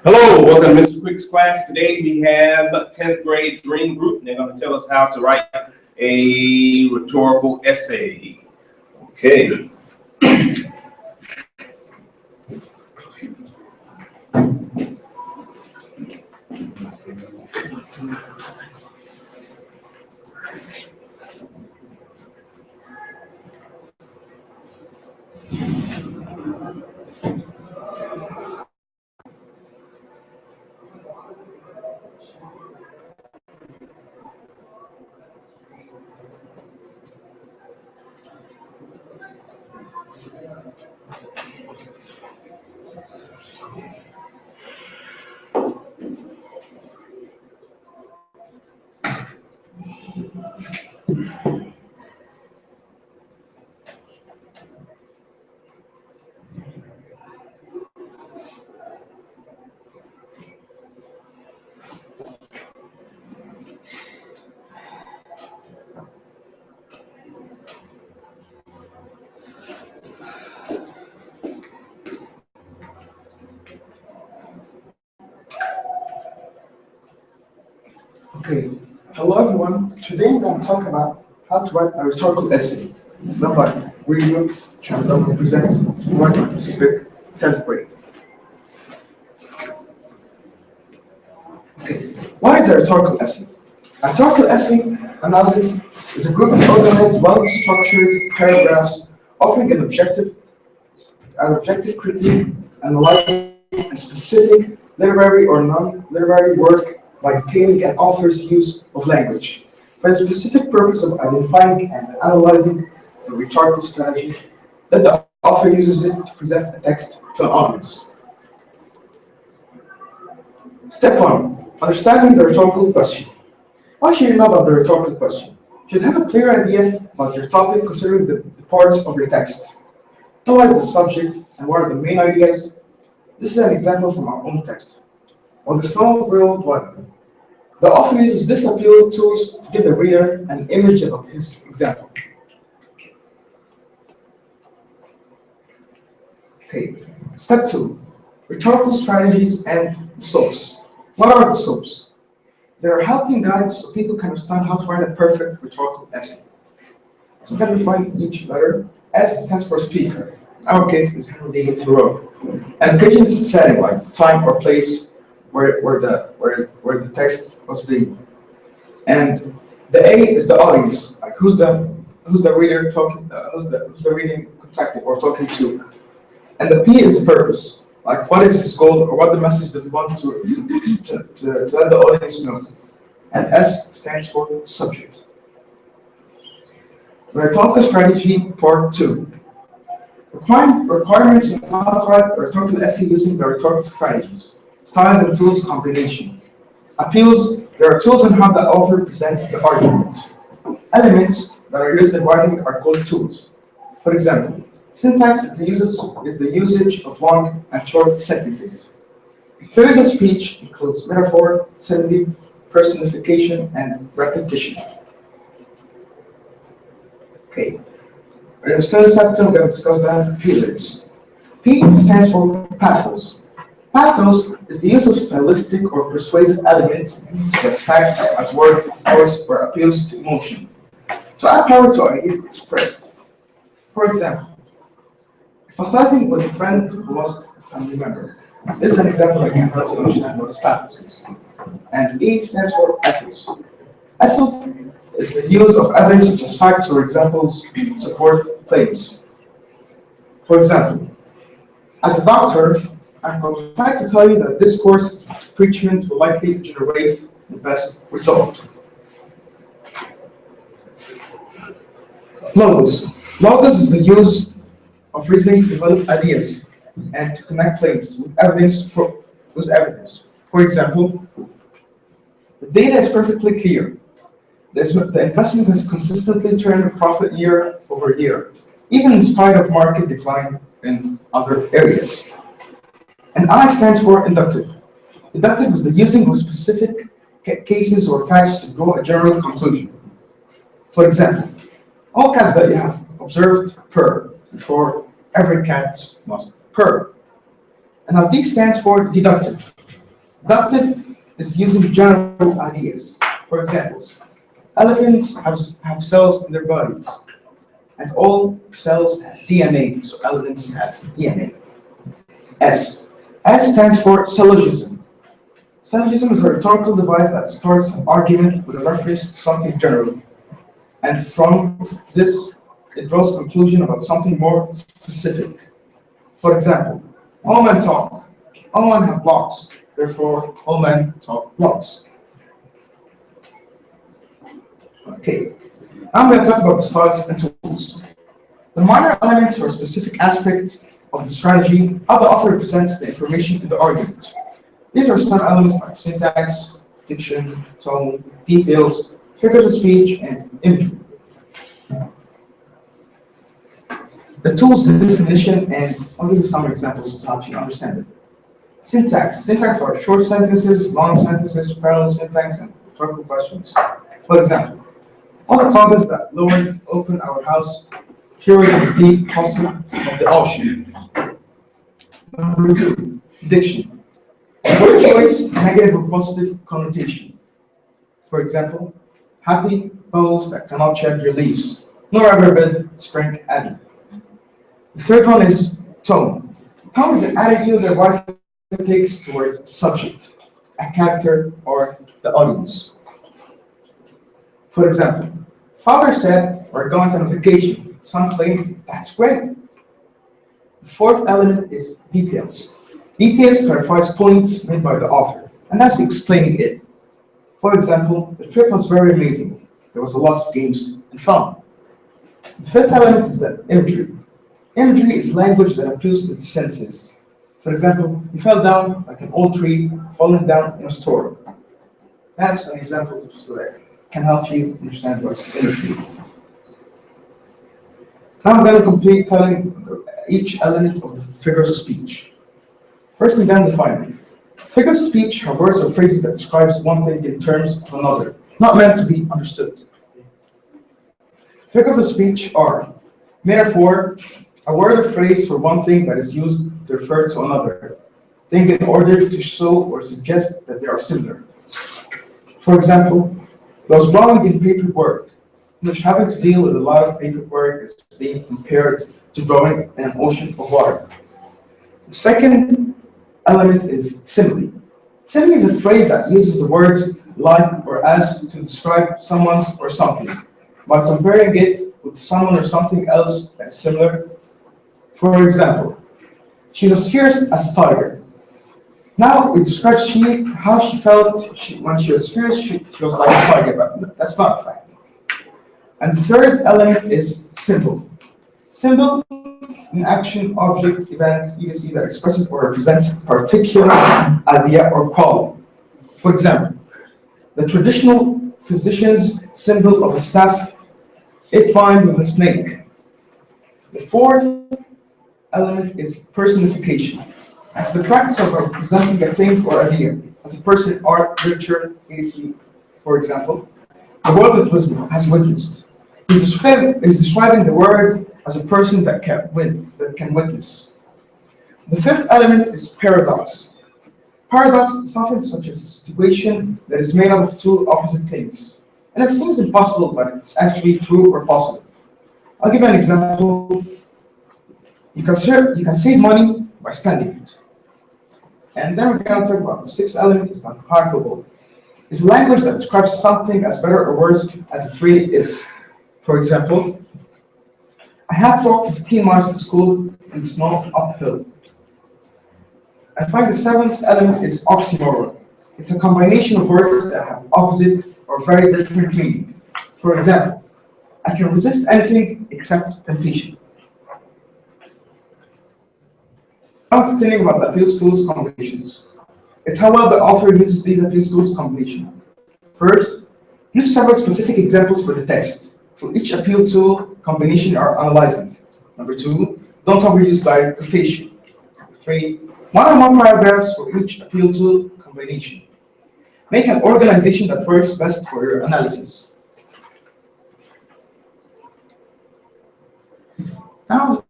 Hello, welcome to Mr. Quick's class. Today we have 10th grade green group, and they're going to tell us how to write a rhetorical essay. Okay. Okay, hello everyone. Today I'm going to talk about how to write a rhetorical essay. It's not like reading and I'm going to present writing a specific 10th grade. Okay, what is a rhetorical essay? A rhetorical essay analysis is a group of organized, well-structured paragraphs offering an objective critique, analyzing a specific literary or non-literary work by detailing an author's use of language for the specific purpose of identifying and analyzing the rhetorical strategy that the author uses it to present a text to an audience. Step 1. Understanding the rhetorical question. What should you know about the rhetorical question? You should have a clear idea about your topic considering the parts of your text. Analyze the subject and what are the main ideas. This is an example from our own text. On the Snow World One, the author uses this appeal tools to give the reader an image of his example. Okay, step 2. Rhetorical strategies and soaps. What are the soaps? They are helping guides so people can understand how to write a perfect rhetorical essay. So can we find each letter? S stands for speaker. In our case, it's Henry Thoreau. And occasion is the setting, like time or place where the text was being. And the A is the audience, like who's the reader talking, who's the reading contacting or talking to. And the P is the purpose, like what is his goal or what the message does he want to let the audience know. And S stands for subject. Rhetorical strategy part 2. Requirements on how to write a rhetorical essay using the rhetorical strategies. Styles and tools combination. Appeals, there are tools on how the author presents the argument. Elements that are used in writing are called tools. For example, syntax is the usage of long and short sentences. Figures of speech includes metaphor, simile, personification, and repetition. Okay. We're still in step 2, we're going to discuss the periods. P stands for pathos. Pathos is the use of stylistic or persuasive elements, such as facts, as word, voice, or appeals to emotion, to add power to ideas expressed. For example, emphasizing with a friend who was a family member. This is an example that can help you understand what pathos is. And E stands for ethos. Ethos is the use of evidence such as facts or examples to support claims. For example, as a doctor, I'm qualified to tell you that this course of treatment will likely generate the best result. Logos. Logos is the use of reasoning to develop ideas and to connect claims with evidence. For example, the data is perfectly clear. The investment has consistently turned a profit year over year, even in spite of market decline in other areas. And I stands for inductive. Inductive is the using of specific cases or facts to draw a general conclusion. For example, all cats that you have observed purr before every cat must purr. And now D stands for deductive. Deductive is using general ideas. For example, elephants have cells in their bodies, and all cells have DNA, so elephants have DNA. S. S stands for syllogism. Syllogism is a rhetorical device that starts an argument with a reference to something general, and from this, it draws a conclusion about something more specific. For example, all men talk. All men have blocks. Therefore, all men talk blocks. Okay, now I'm going to talk about the styles and tools. The minor elements or specific aspects of the strategy, how the author presents the information in the argument. These are some elements like syntax, diction, tone, details, figures of speech, and imagery. The tools definition, and I'll give you some examples to help you understand it. Syntax. Syntax are short sentences, long sentences, parallel syntax, and rhetorical questions. For example, all the clouds that lowered open our house carried the deep concept of the ocean. Number 2, diction. Word choice, negative or positive connotation. For example, happy boughs that cannot shed their leaves, nor ever bid spring adder. The third one is tone. Tone is an attitude that one takes towards a subject, a character, or the audience. For example, father said, we're going on vacation. Some claim, that's great. The fourth element is details. Details clarifies points made by the author, and that's explaining it. For example, the trip was very amazing. There was a lot of games and fun. The fifth element is the imagery. Imagery is language that appeals to the senses. For example, he fell down like an old tree falling down in a storm. That's an example that can help you understand what's imagery. Now I'm going to complete telling each element of the figures of speech. First, we're going to define them. Figures of speech are words or phrases that describes one thing in terms of another, not meant to be understood. Figures of speech are metaphor, a word or phrase for one thing that is used to refer to another thing in order to show or suggest that they are similar. For example, those drawing in paperwork, which having to deal with a lot of paperwork is being compared to drawing in an ocean of water. The second element is simile. Simile is a phrase that uses the words like or as to describe someone or something, by comparing it with someone or something else that is similar. For example, she's as fierce as a tiger. Now it describes how she felt when she was fierce. She was like a tiger, but that's not a fact. And the third element is symbol. Symbol, an action, object, event, ESC that expresses or represents a particular idea or quality. For example, the traditional physician's symbol of a staff, it binds with a snake. The fourth element is personification. As the practice of representing a thing or idea as a person, art, literature, ESC, for example, the world that has witnessed. He's describing the word as a person that can witness. The fifth element is paradox. Paradox is something such as a situation that is made up of two opposite things. And it seems impossible, but it's actually true or possible. I'll give an example. You can save money by spending it. And then we're going to talk about the sixth element, is not hyperbole. It's language that describes something as better or worse as it really is. For example, I have to walk 15 miles to school in the snow uphill. I find the seventh element is oxymoron. It's a combination of words that have opposite or very different meaning. For example, I can resist anything except temptation. Now continuing about the appeals tools combinations. It's how well the author uses these appeals tools combination. First, use several specific examples for the text. For each appeal tool combination you are analyzing. Number 2, don't overuse direct quotation. Number 3, one or more paragraphs for each appeal tool combination. Make an organization that works best for your analysis. Now,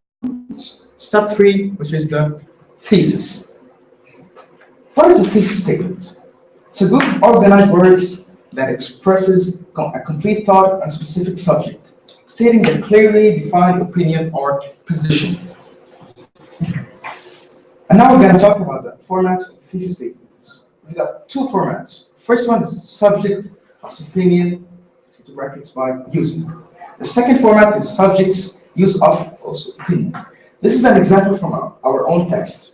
step 3, which is the thesis. What is a thesis statement? It's a group of organized words that expresses a complete thought on a specific subject, stating a clearly defined opinion or position. And now we're going to talk about the formats of thesis statements. We've got two formats. First one is subject plus opinion, to brackets by using. The second format is subject's use of also opinion. This is an example from our own text.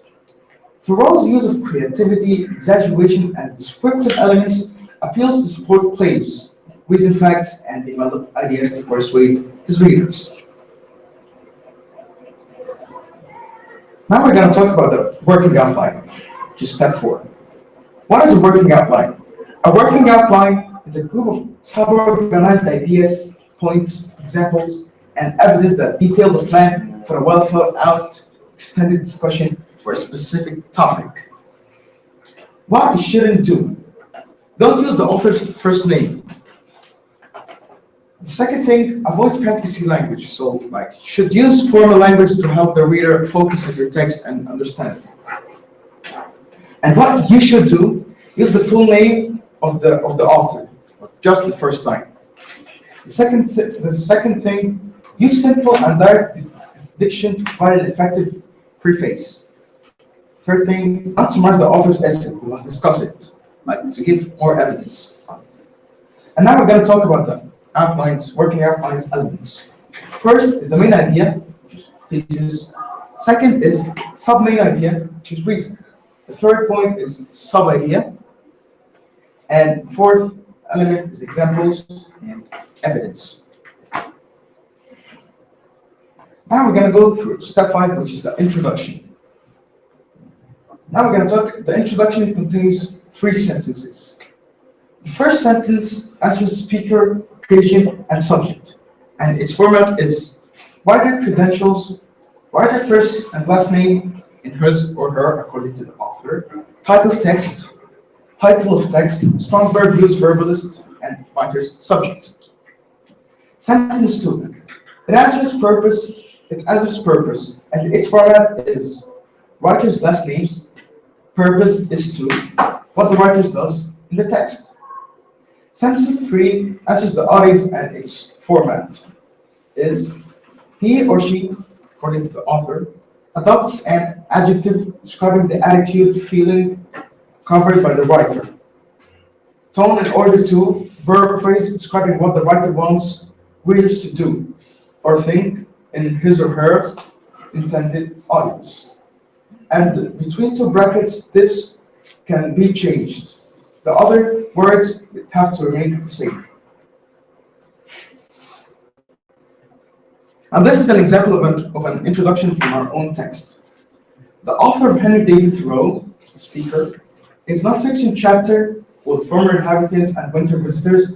Thoreau's use of creativity, exaggeration, and descriptive elements appeals to support claims, reason facts, and develop ideas to persuade his readers. Now we're going to talk about the working outline, which is step 4. What is a working outline? A working outline is a group of sub-organized ideas, points, examples, and evidence that detail the plan for a well-thought-out, extended discussion for a specific topic. What you shouldn't do: don't use the author's first name. The second thing, avoid fantasy language. So, like, you should use formal language to help the reader focus on your text and understand. And what you should do, use the full name of the author, just the first time. The second thing, use simple and direct diction to provide an effective preface. Third thing, not summarize the author's essay. We must discuss it, like to give more evidence. And now we're going to talk about the outlines, working outlines elements. First is the main idea, which is thesis. Second is sub-main idea, which is reason. The third point is sub-idea. And fourth element is examples and evidence. Now we're going to go through step 5, which is the introduction. Now we're going to talk, the introduction contains 3 sentences. The first sentence answers the speaker, occasion, and subject. And its format is writer credentials, writer first and last name in his or her according to the author, type of text, title of text, strong verb use verbalist, and writer's subject. Sentence 2. It answers purpose, and its format is writer's last names. Purpose is to what the writer does in the text. Sentence 3 answers the audience, and its format is he or she, according to the author, adopts an adjective describing the attitude, feeling covered by the writer. Tone in order to, verb phrase describing what the writer wants readers to do or think in his or her intended audience. And between 2 brackets, this can be changed. The other words have to remain the same. And this is an example of an introduction from our own text. The author of Henry David Thoreau, the speaker, is non-fiction chapter with former inhabitants and winter visitors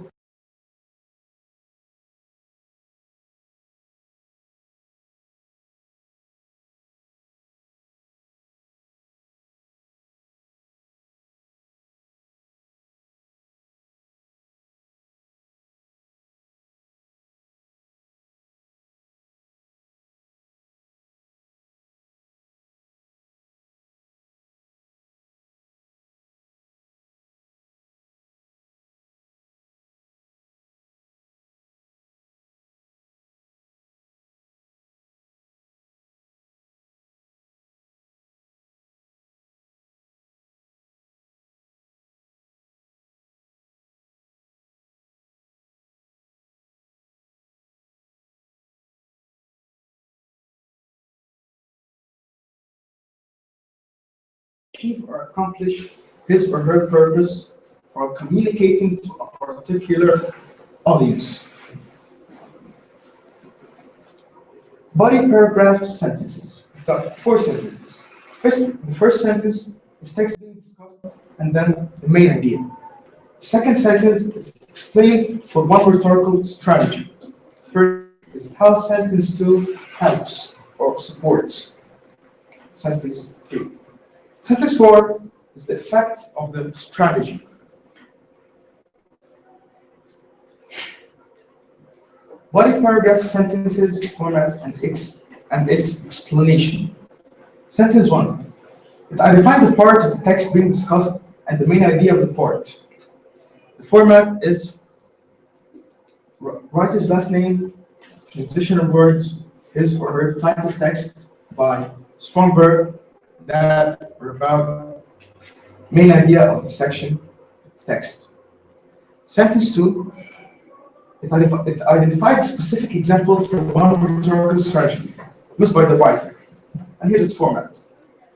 achieve or accomplish his or her purpose for communicating to a particular audience. Body paragraph sentences. We've got 4 sentences. The first sentence is text being discussed, and then the main idea. The second sentence is explained for one rhetorical strategy. Third is how sentence 2 helps or supports sentence 3. Sentence 4 is the effect of the strategy. Body paragraph sentences, formats, and its explanation. Sentence 1. It identifies the part of the text being discussed and the main idea of the part. The format is writer's last name, transition of words, his or her type of text by strong verb that or about main idea of the section text. Sentence 2, it identifies a specific example from one rhetorical strategy used by the writer. And here's its format.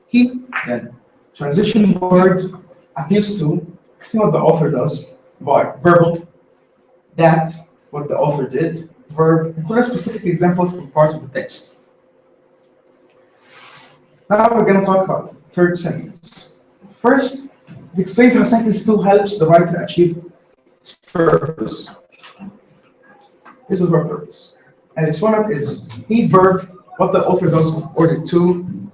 He, then, transition word appeals to, see what the author does, by verbal, that, what the author did, verb, include a specific example from part of the text. Now we're going to talk about the third sentence. First, it explains how sentence 2 helps the writer achieve its purpose. This is our purpose. And its format is he, verb, what the author does in order to,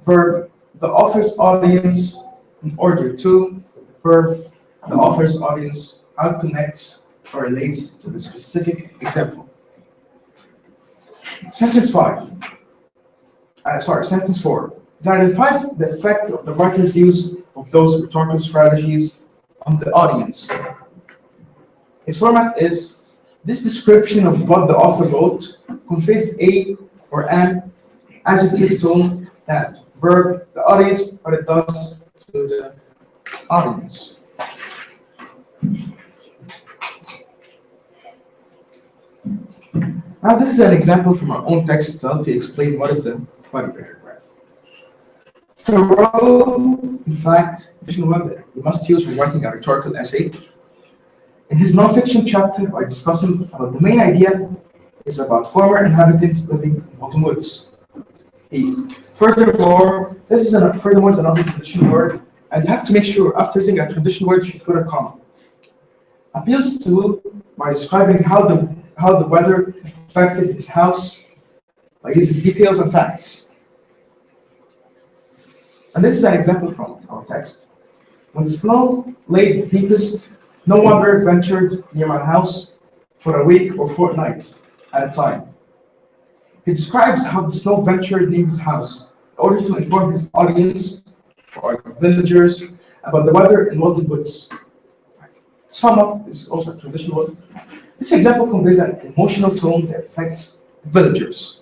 verb, the author's audience in order to, verb, the author's audience, how it connects or relates to the specific example. Sentence 4. It identifies the effect of the writer's use of those rhetorical strategies on the audience. Its format is this description of what the author wrote conveys a or an adjective tone that verb the audience what it does to the audience. Now this is an example from our own text to help you explain what is the body paragraph. Thoreau, in fact, you must use when writing a rhetorical essay. In his nonfiction chapter, by discussing about the main idea is about former inhabitants living in autumn woods. Furthermore, furthermore is another transition word, and you have to make sure after using a transition word you put a comma. Appeals to by describing how the weather affected his house by using details and facts. And this is an example from our text. When the snow lay the deepest, no one ever ventured near my house for a week or fortnight at a time. He describes how the snow ventured near his house in order to inform his audience, or villagers, about the weather in Walden Woods. Sum up is also a traditional word. This example conveys an emotional tone that affects villagers.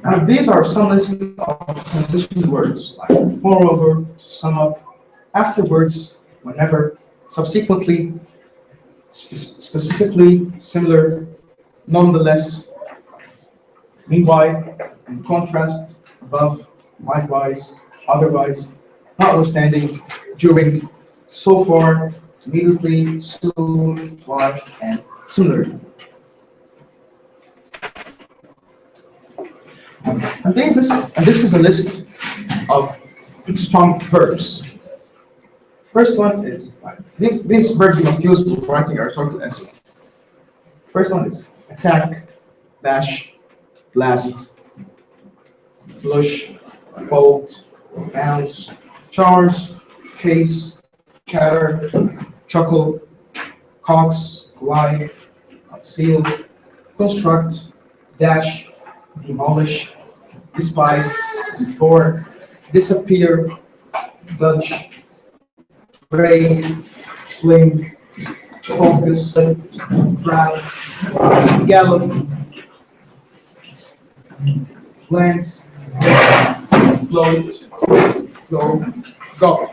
Now, these are some lists of transition words, like moreover, to sum up, afterwards, whenever, subsequently, specifically, similar, nonetheless, meanwhile, in contrast, above, likewise, otherwise, notwithstanding, during, so far, immediately, soon, far, and similarly. And this is a list of strong verbs. First one is, these verbs you must use when writing a rhetorical essay. First one is attack, bash, blast, blush, bolt, bounce, charge, case, chatter, chuckle, cox, lie, conceal, construct, dash, demolish, despise, before, disappear, budge, rain, fling, focus, frown, gallop, glance, float, go.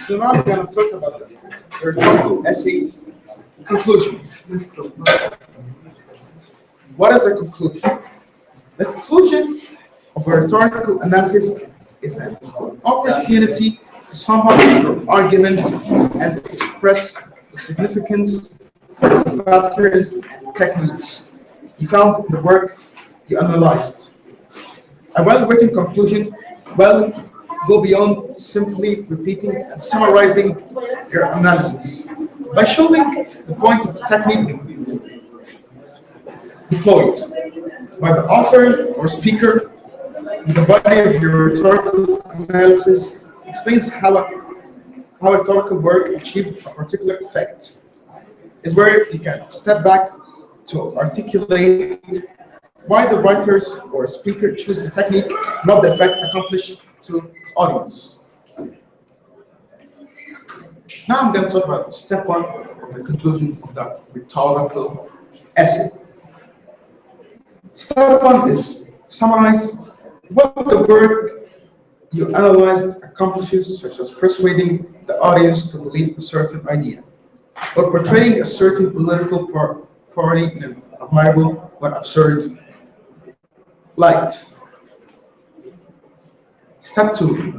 So now we're going to talk about the rhetorical essay conclusion. What is a conclusion? The conclusion of a rhetorical analysis is an opportunity to sum up your argument and express the significance of patterns and techniques you found in the work you analyzed. A well-written conclusion go beyond simply repeating and summarizing your analysis by showing the point of the technique deployed by the author or speaker. The body of your rhetorical analysis explains how how a rhetorical work achieved a particular effect is where you can step back to articulate why the writers or speaker choose the technique, not the effect accomplished to its audience. Now I'm going to talk about step one of the conclusion of the rhetorical essay. Step one is summarize what the work you analyzed accomplishes, such as persuading the audience to believe a certain idea, or portraying a certain political party in an admirable but absurd light. Step two,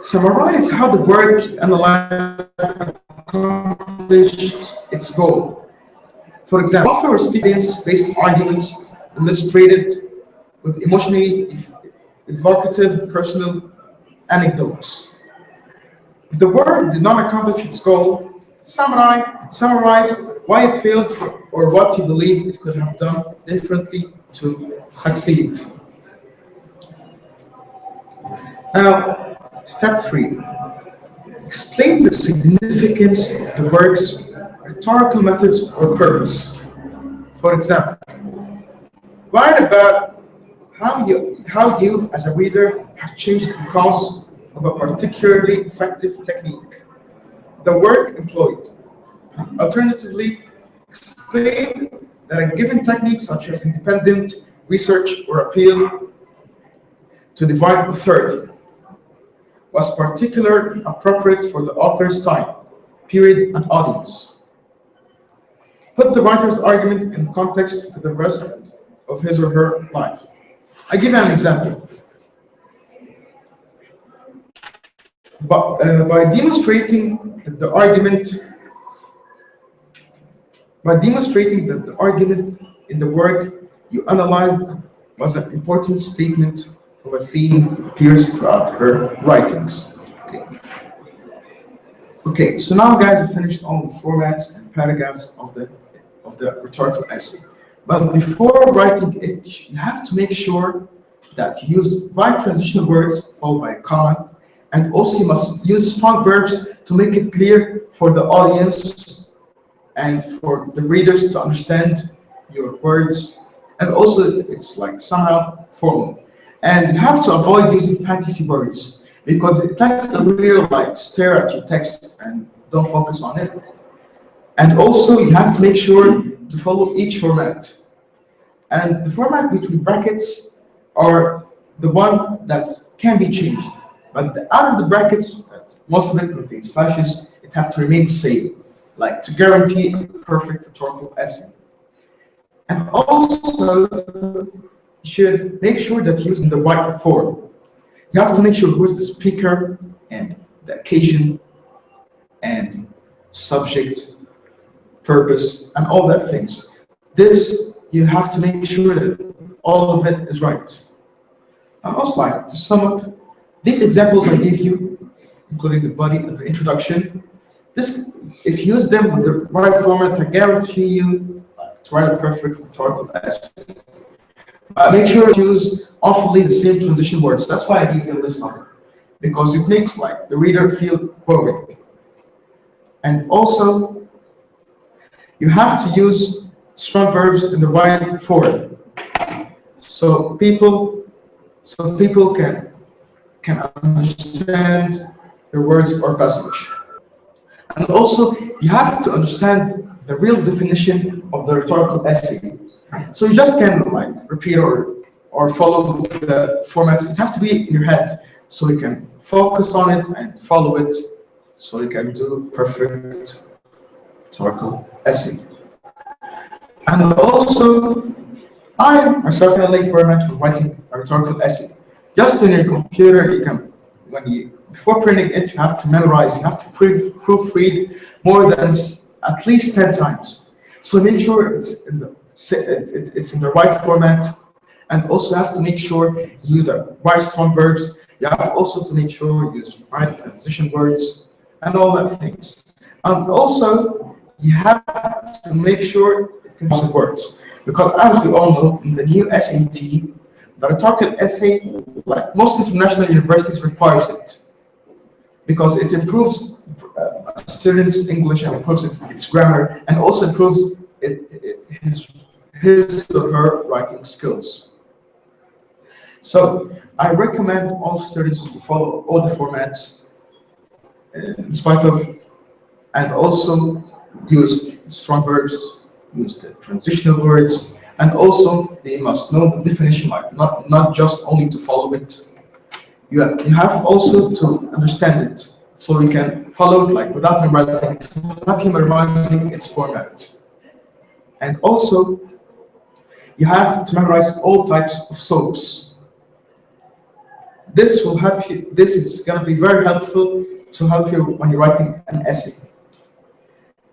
summarize how the work analyzed accomplished its goal. For example, author or speakers-based arguments illustrated with emotionally evocative personal anecdotes. If the work did not accomplish its goal, summarize why it failed or what you believe it could have done differently to succeed. Now, step three, explain the significance of the work's rhetorical methods or purpose. For example, write about how you as a reader have changed because of a particularly effective technique the work employed. Alternatively, explain that a given technique such as independent research or appeal to divine authority was particularly appropriate for the author's time, period, and audience. Put the writer's argument in context to the rest of his or her life. I give you an example. But by demonstrating that the argument in the work you analyzed was an important statement of a theme appears throughout her writings. Okay, so now guys, we finished all the formats and paragraphs of the rhetorical essay. But before writing it, you have to make sure that you use right transitional words followed by a comma, and also you must use strong verbs to make it clear for the audience and for the readers to understand your words, and also it's like somehow formal. And you have to avoid using fantasy words because it lets the reader like stare at your text and don't focus on it. And also you have to make sure to follow each format. And the format between brackets are the one that can be changed. But out of the brackets, most of it contains slashes, it have to remain the same, like to guarantee a perfect rhetorical essay. And also, you should make sure that you're using the right form. You have to make sure who's the speaker and the occasion and subject, purpose, and all that things. This, you have to make sure that all of it is right. And also, like, to sum up, these examples I gave you, including the body and the introduction, if you use them with the right format, I guarantee you to write a perfect rhetorical essay. Make sure to use awfully the same transition words. That's why I give you this number, because it makes like the reader feel boring. And also, you have to use strong verbs in the right form, so people can understand your words or passage. And also, you have to understand the real definition of the rhetorical essay. So you just can't like repeat or follow the formats. It has to be in your head so you can focus on it and follow it so you can do perfect rhetorical essay. And also, I myself have a format for writing a rhetorical essay. Just on your computer, you can, before printing it, you have to memorize, you have to proofread more than at least 10 times. So make sure it's in the right format, and also have to make sure you use the right strong verbs. You have also to make sure you use right transition words and all that things. And also, you have to make sure it contains words, because as we all know, in the new SAT, the rhetorical essay, like most international universities, requires it. because it improves students' English and improves its grammar, and also improves his or her writing skills. So I recommend all students to follow all the formats in spite of, and also use strong verbs, use the transitional words, and also they must know the definition, like not just only to follow it. You have also to understand it, so you can follow it like without memorizing its format. And also, you have to memorize all types of soaps. This will help you. This is going to be very helpful to help you when you're writing an essay,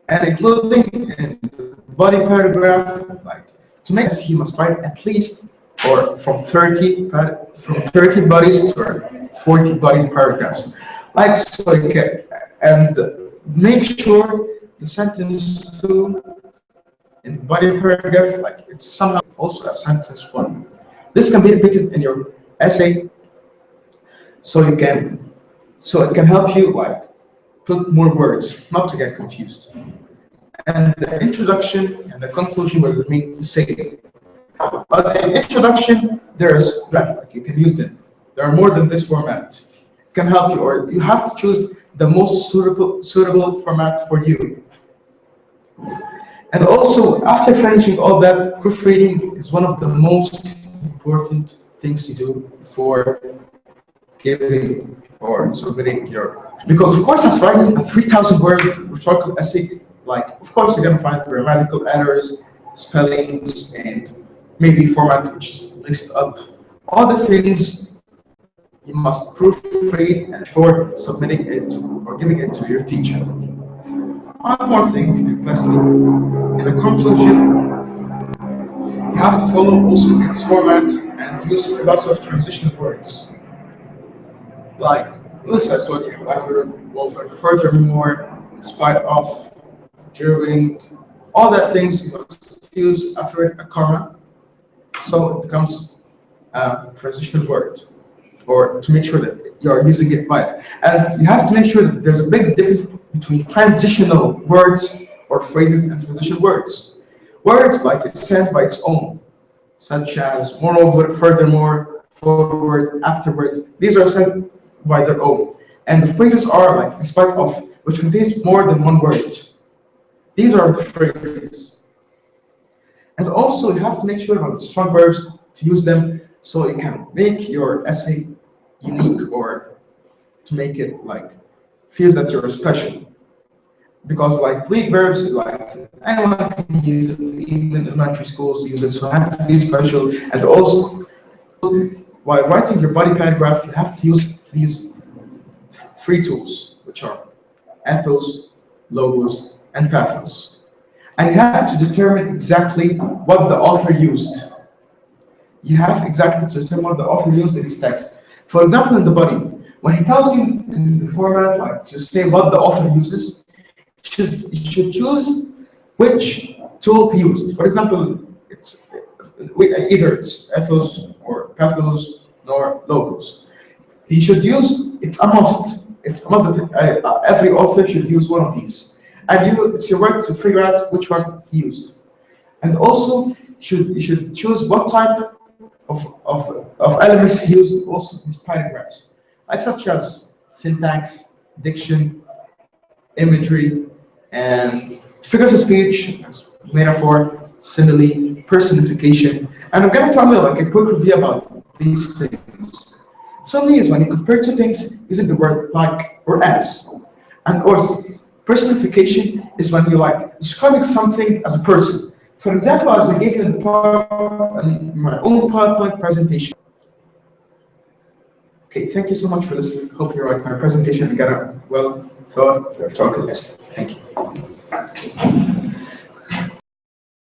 and including in the body paragraph. Like to make this, you must write at least, or from 30 bodies to 40 body paragraphs. Like so, you can, and make sure the sentence 2 in body paragraph, like it's somehow also a sentence 1. This can be repeated in your essay, so it can help you like put more words, not to get confused. And the introduction and the conclusion will remain the same. But in introduction, there's graphic, you can use them. There are more than this format. It can help you, or you have to choose the most suitable format for you. And also, after finishing all that, proofreading is one of the most important things you do before giving or submitting your, because of course after writing a 3,000 word rhetorical essay, like of course you're going to find grammatical errors, spellings, and maybe format which is mixed up. All the things you must proofread before submitting it or giving it to your teacher. One more thing, lastly, in the conclusion, you have to follow also its format and use lots of transitional words. Like, listen, I saw you, however, over, furthermore, in spite of, during, all that things you must use after a comma, so it becomes a transitional word, or to make sure that you're using it right. And you have to make sure that there's a big difference between transitional words or phrases and transitional words. Words like it stands by its own, such as moreover, furthermore, forward, afterward. These are said by their own. And the phrases are like in spite of, which contains more than one word. These are the phrases. And also you have to make sure about the strong verbs to use them so it can make your essay unique, or to make it like feels that you're special. Because like weak verbs, like anyone can use it, even elementary schools use it, so it has to be special. And also, while writing your body paragraph, you have to use these 3 tools, which are ethos, logos, and pathos. And you have to determine exactly what the author used. You have exactly to determine what the author used in his text. For example, in the body, when he tells you in the format, like to say what the author uses, you should choose which tool he used. For example, either it's ethos or pathos or logos. He should use, it's a must that every author should use one of these. And it's your work to figure out which one he used. And also, you should choose what type of elements he used also in his paragraphs, like such as syntax, diction, imagery, and figures of speech, metaphor, simile, personification. And I'm going to tell you like a quick review about these things. Simile is when you compare 2 things using the word like or as. And also, personification is when you like describing something as a person. For example, as I gave you in my own PowerPoint presentation. Okay, thank you so much for listening. Hope you liked my presentation and got a well thought rhetorical essay. Thank you.